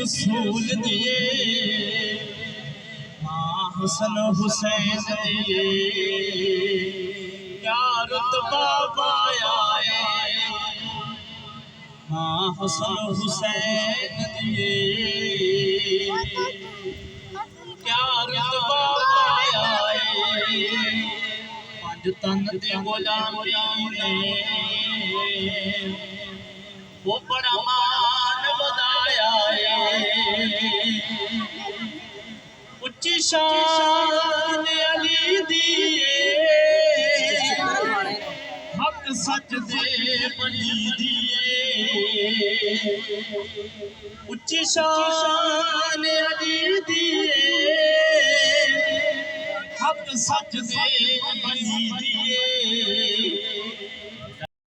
रसूल दिए मां हसन हुसैन दिए क्या रुतबा पाया मां हसन हुसैन दिए क्या रुतबा पाया पंज तन दे गुलामी ने वो बड़ा मान बताया उच्ची शान अली दिए हक सच दे बली दिए उच्ची शान अली दिए हक सच दे बली दिए